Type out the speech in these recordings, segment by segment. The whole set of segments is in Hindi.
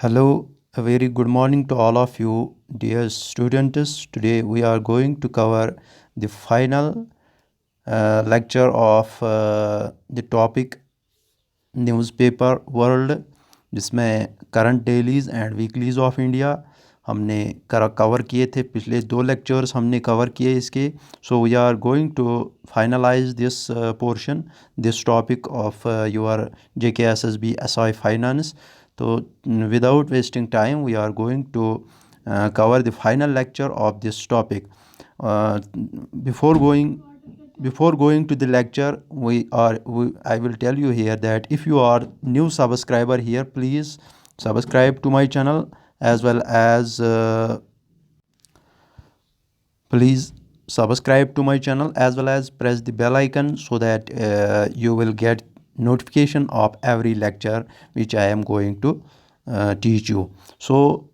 Hello, a very good morning to all of you, dear students. Today we are going to cover the final lecture of the topic newspaper world, जिसमें current dailies and weeklies of India हमने कवर किए थे। पिछले 2 लेक्चर्स हमने कवर किए इसके। So we are going to finalise this portion, this topic of your JKSSB SI finance. तो without wasting time we are going to cover the final lecture of this topic. uh, before going before going to the lecture, I will tell you here that if you are new subscriber here, please subscribe to my channel, as well as press the bell icon, so that you will get notification of every lecture which I am going to teach you. So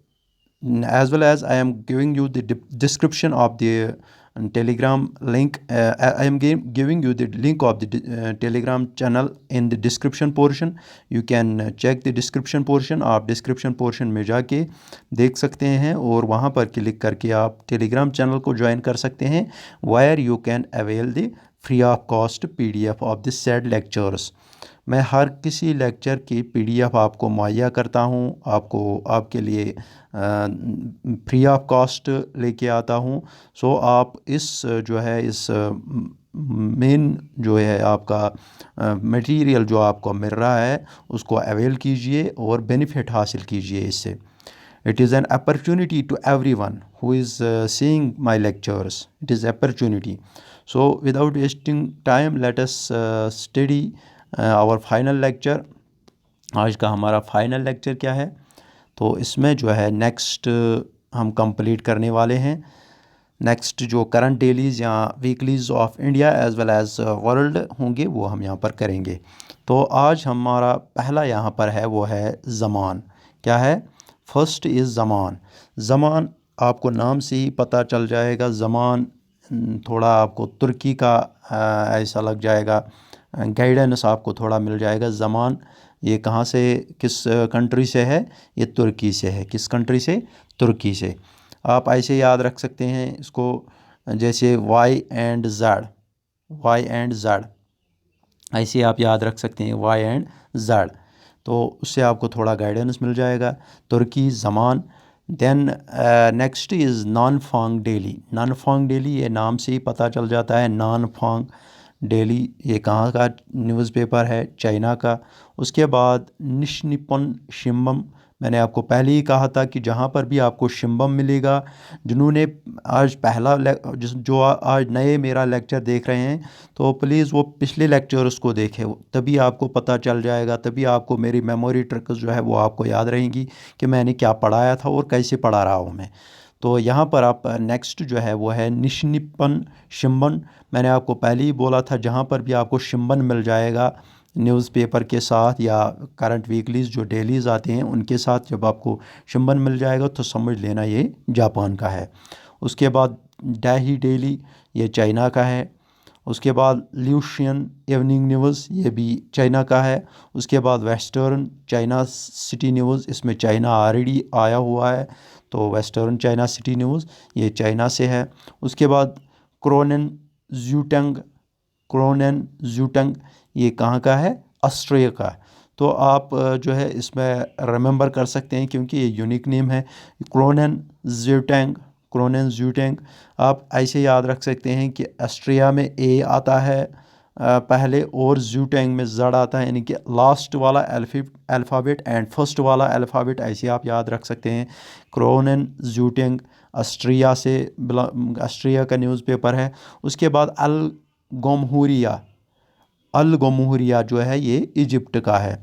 as well as I am giving you the description of the Telegram link. I am giving you the link of the Telegram channel in the description portion. You can check the description portion. आप description portion में जाके देख सकते हैं और वहाँ पर क्लिक करके आप Telegram चैनल को ज्वाइन कर सकते हैं, where you can avail the free of cost PDF of the said lectures. मैं हर किसी लेक्चर की PDF आपको मुहैया करता हूँ, आपके लिए फ्री ऑफ कॉस्ट लेके आता हूँ। सो आप इस मेन जो है आपका मटेरियल जो आपको मिल रहा है उसको अवेल कीजिए और बेनिफिट हासिल कीजिए इससे। It is an opportunity to everyone who is seeing my lectures. It is opportunity. So without wasting time, let us study our final lecture. आज का हमारा फाइनल लेक्चर क्या है, तो इसमें जो है नेक्स्ट हम कंप्लीट करने वाले हैं। नेक्स्ट जो करंट डेलीज़ या weeklies of India as well as world होंगे वो हम यहाँ पर करेंगे। तो आज हमारा पहला यहाँ पर है वो है ज़मान। क्या है? फर्स्ट इज़ ज़मान। ज़मान आपको नाम से ही पता चल जाएगा। ज़मान थोड़ा आपको तुर्की का ऐसा लग जाएगा, गाइडेंस आपको थोड़ा मिल जाएगा। ज़मान ये कहाँ से, किस कंट्री से है? ये तुर्की से है। किस कंट्री से? तुर्की से। आप ऐसे याद रख सकते हैं इसको, जैसे वाई एंड ज़ेड, ऐसे आप याद रख सकते हैं वाई एंड ज़ेड। तो उससे आपको थोड़ा गाइडेंस मिल जाएगा। तुर्की, Zaman. Then next is Nanfang Daily. Nanfang Daily ये नाम से ही पता चल जाता है। नानफांग डेली ये कहाँ का न्यूज़पेपर है? चाइना का। उसके बाद निशनिपन शिम्बम। मैंने आपको पहले ही कहा था कि जहाँ पर भी आपको शिम्बम मिलेगा, जिन्होंने आज आज नए मेरा लेक्चर देख रहे हैं तो प्लीज़ वो पिछले लेक्चर्स को देखें, तभी आपको पता चल जाएगा, तभी आपको मेरी मेमोरी ट्रिक्स जो है वो आपको याद रहेंगी कि मैंने क्या पढ़ाया था और कैसे पढ़ा रहा हूँ मैं। तो यहाँ पर आप नेक्स्ट जो है वो है निशनिपन शिम्बन। मैंने आपको पहले ही बोला था जहाँ पर भी आपको शिम्बन मिल जाएगा न्यूज़पेपर के साथ या करंट वीकलीज़ जो डेलीज़ आते हैं उनके साथ, जब आपको शिम्बन मिल जाएगा तो समझ लेना ये जापान का है। उसके बाद डाही डेली ये चाइना का है। उसके बाद ल्यूशियन इवनिंग न्यूज़ ये भी चाइना का है। उसके बाद वेस्टर्न चाइना सिटी न्यूज़, इसमें चाइना ऑलरेडी आया हुआ है, तो वेस्टर्न चाइना सिटी न्यूज़ ये चाइना से है। उसके बाद क्रोनन ज़ूटंग ये कहाँ का है? ऑस्ट्रिया का। तो आप जो है इसमें रिमेंबर कर सकते हैं क्योंकि ये यूनिक नेम है। क्रोनन ज़ूटैंग आप ऐसे याद रख सकते हैं कि ऑस्ट्रिया में ए आता है पहले और ज़ूटैंग में ज़ड आता है, यानी कि लास्ट वाला अल्फ़ाबेट एंड फर्स्ट वाला अल्फ़ाबेट, ऐसे आप याद रख सकते हैं। क्रोनन ज़ूटैंग ऑस्ट्रिया से, ऑस्ट्रिया का न्यूज़पेपर है। उसके बाद अल गमहूरिया जो है ये इजिप्ट का है।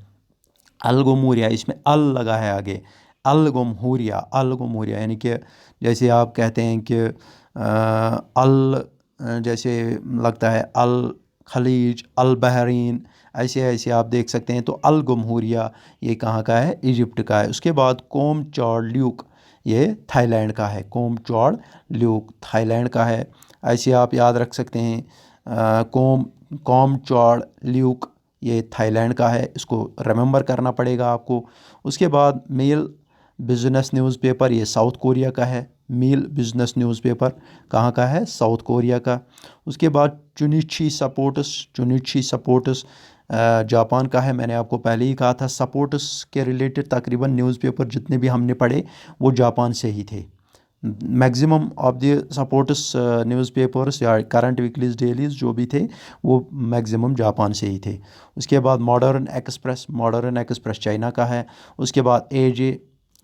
अल गमहूरिया, इसमें अल लगा है आगे। अल गमहूरिया यानी कि जैसे आप कहते हैं कि अल, जैसे लगता है अल खलीज, अल बहरीन, ऐसे ऐसे आप देख सकते हैं। तो अल गमहूरिया ये कहाँ का है? इजिप्ट का है। उसके बाद कोम चौड़ ल्यूक ये थाईलैंड का है। कोम चौड़ ल्यूक थाईलैंड का है, ऐसे आप याद रख सकते हैं। कॉम चौड़ ल्यूक ये थाईलैंड का है, इसको रिमेंबर करना पड़ेगा आपको। उसके बाद मेल बिजनेस न्यूज़पेपर ये साउथ कोरिया का है। मील बिजनेस न्यूज़पेपर कहाँ का है? साउथ कोरिया का। उसके बाद चुनिची सपोर्ट्स जापान का है। मैंने आपको पहले ही कहा था सपोर्ट्स के रिलेटेड तकरीबन न्यूज़पेपर जितने भी हमने पढ़े वो जापान से ही थे। Maximum of the supports newspapers या करंट वीकलीज डेलीज जो भी थे वो मैक्सिमम जापान से ही थे। उसके बाद मॉडर्न एक्सप्रेस चाइना का है। उसके बाद एजे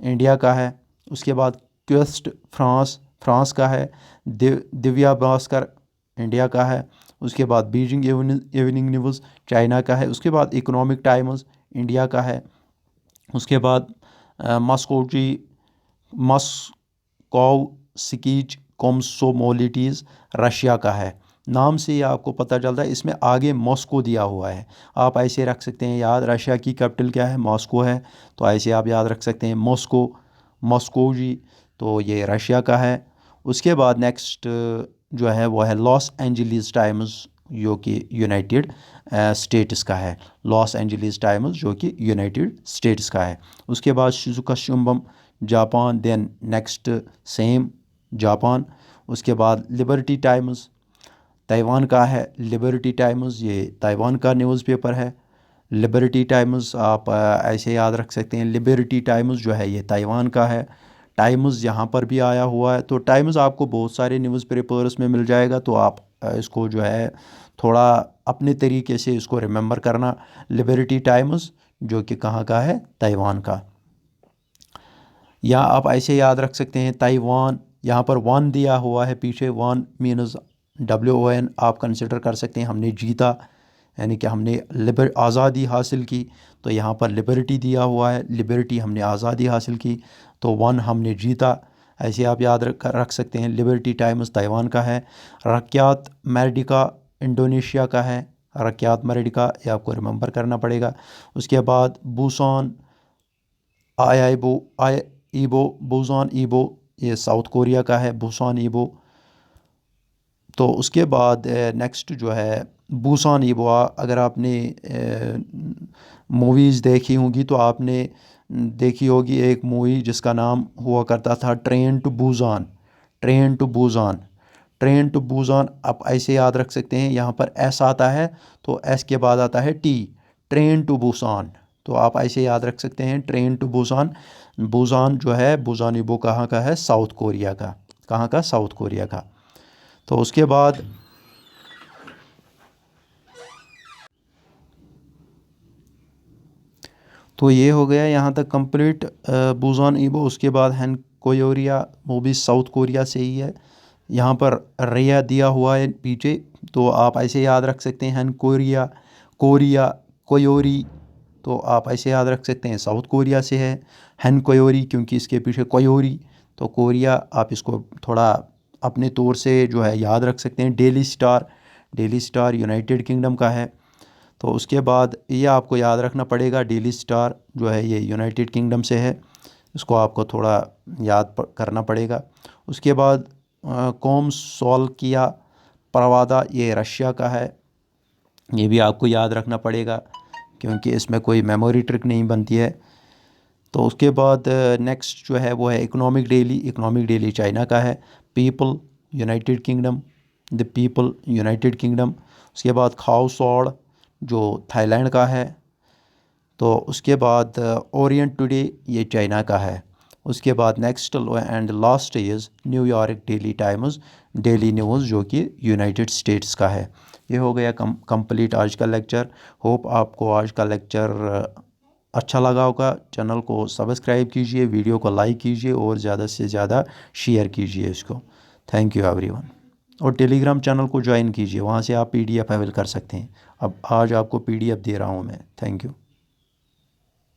इंडिया का है। उसके बाद क्वेस्ट फ्रांस का है। दिव्या भास्कर इंडिया का है। उसके बाद बीजिंग इवनिंग न्यूज़ चाइना का है। उसके बाद इकोनॉमिक टाइम्स इंडिया का है। उसके बाद मॉस्कोवस्कीज कॉम्सोमोलिटीज़ रशिया का है। नाम से ही आपको पता चलता है, इसमें आगे मॉस्को दिया हुआ है। आप ऐसे रख सकते हैं याद, रशिया की कैपिटल क्या है? मॉस्को है, तो ऐसे आप याद रख सकते हैं मॉस्को जी, तो ये रशिया का है। उसके बाद नेक्स्ट जो है वो है लॉस एंजलिस टाइम्स जो कि यूनाइटेड स्टेट्स का है। लॉस एंजलिस टाइम्स जो कि यूनाइटेड स्टेट्स का है। उसके बाद Shizuoka Shimbun Japan, then next same Japan. उसके बाद लिबर्टी टाइम्स ताइवान का है। लिबर्टी टाइम्स ये ताइवान का न्यूज़पेपर है। लिबर्टी टाइम्स आप ऐसे याद रख सकते हैं, लिबर्टी टाइम्स जो है ये ताइवान का है। टाइम्स यहाँ पर भी आया हुआ है, तो टाइम्स आपको बहुत सारे न्यूज़पेपर्स में मिल जाएगा, तो आप इसको जो है थोड़ा अपने तरीके से इसको रिमेंबर करना। लिबर्टी टाइम्स जो कि कहाँ का है? ताइवान का। या आप ऐसे याद रख सकते हैं ताइवान, यहाँ पर वन दिया हुआ है पीछे, वन मीन्स WON आप कंसिडर कर सकते हैं, हमने जीता, यानी कि हमने आज़ादी हासिल की, तो यहाँ पर लिबर्टी दिया हुआ है, लिबर्टी हमने आज़ादी हासिल की, तो वन हमने जीता, ऐसे आप याद रख सकते हैं। लिबर्टी टाइम्स ताइवान का है। रक्यात मेडिका इंडोनेशिया का है। रक्यात मेडिका ये आपको रिमेंबर करना पड़ेगा। उसके बाद बुसान बुसान ईबो ये साउथ कोरिया का है, बुसान ईबो। तो उसके बाद नेक्स्ट जो है बुसान ईबो, अगर आपने मूवीज़ देखी होंगी तो आपने देखी होगी एक मूवी जिसका नाम हुआ करता था train to Busan. Train to Busan train to Busan आप ऐसे याद रख सकते हैं, यहाँ पर एस आता है तो एस के बाद आता है टी, ट्रेन टू बुसान, तो आप ऐसे याद रख सकते हैं ट्रेन टू बुसान। बुसान जो है बुसान ईबो कहाँ का है? साउथ कोरिया का। कहाँ का? साउथ कोरिया का। तो उसके बाद तो ये हो गया यहाँ तक कंप्लीट बुसान ईबो। उसके बाद हैन कोरिया, वो भी साउथ कोरिया से ही है। यहाँ पर रिया दिया हुआ है पीछे, तो आप ऐसे याद रख सकते हैं हैन कोरिया कोयोरी, तो आप ऐसे याद रख सकते हैं साउथ कोरिया से है। हैन कोयोरी क्योंकि इसके पीछे कोयोरी, तो कोरिया आप इसको थोड़ा अपने तौर से जो है याद रख सकते हैं। डेली स्टार यूनाइटेड किंगडम का है। तो उसके बाद ये आपको याद रखना पड़ेगा, डेली स्टार जो है ये यूनाइटेड किंगडम से है, इसको आपको थोड़ा याद करना पड़ेगा। उसके बाद कॉम सॉल किया प्रवादा ये रशिया का है, ये भी आपको याद रखना पड़ेगा क्योंकि इसमें कोई मेमोरी ट्रिक नहीं बनती है। तो उसके बाद नेक्स्ट जो है वो है इकोनॉमिक डेली चाइना का है। People United kingdom, the people United kingdom. उसके बाद खाओ सॉड जो थाईलैंड का है। तो उसके बाद ओरिएंट टुडे ये चाइना का है। उसके बाद next and last is New York daily times daily news जो कि यूनाइटेड स्टेट्स का है। ये हो गया कंप्लीट आज का लेक्चर। होप आपको आज का लेक्चर अच्छा लगा होगा। चैनल को सब्सक्राइब कीजिए, वीडियो को लाइक कीजिए और ज़्यादा से ज़्यादा शेयर कीजिए इसको। Thank you everyone. और टेलीग्राम चैनल को ज्वाइन कीजिए, वहाँ से आप PDF अवेल कर सकते हैं। अब आज आपको PDF दे रहा हूँ मैं। Thank you.